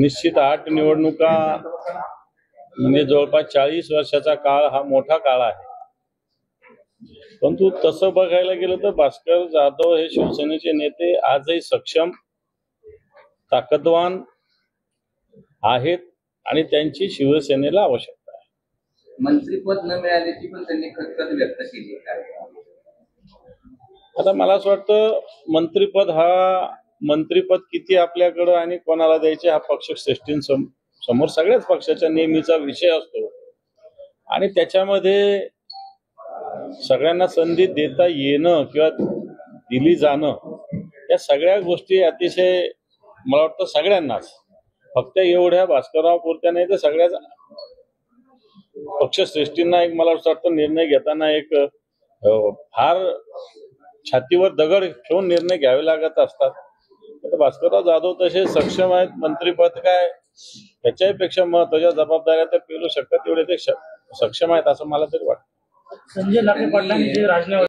निश्चित 8 निवडणुका म्हणजे जवळपास 40 वर्षाचा काळ हा मोठा काळ आहे। परंतु तसं बघायला गेलं तर भास्कर जाधव हे शिवसेनेचे नेते आजही सक्षम ताकदवान आहेत आणि त्यांची शिवसेनेला आवश्यकता आहे। मंत्रिपद न मिळाल्याची पण त्यांनी खदखद व्यक्त केली आहे। आता मला असं वाटतं मंत्रिपद किती आपल्याकडे आणि कोणाला द्यायचे हा पक्ष श्रेष्ठींसमोर सगळ्याच पक्षाच्या नेहमीचा विषय असतो आणि त्याच्यामध्ये सगळ्यांना संधी देता येणं किंवा दिली जाणं या सगळ्या गोष्टी अतिशय मला वाटतं सगळ्यांनाच फक्त एवढ्या भास्करराव पुरत्या नाही तर सगळ्याच पक्षश्रेष्ठींना एक मला असं वाटतं निर्णय घेताना एक फार छातीवर दगड ठेवून निर्णय घ्यावे लागत असतात। भास्करराव जाधव तसे सक्षम आहेत, मंत्रिपद काय त्याच्यापेक्षा महत्वाच्या जबाबदाऱ्या तर पेलू शकतात तेवढे ते सक्षम आहेत असं मला तरी वाटतं। संजय लाखे पाटलांनी जे राजीनामा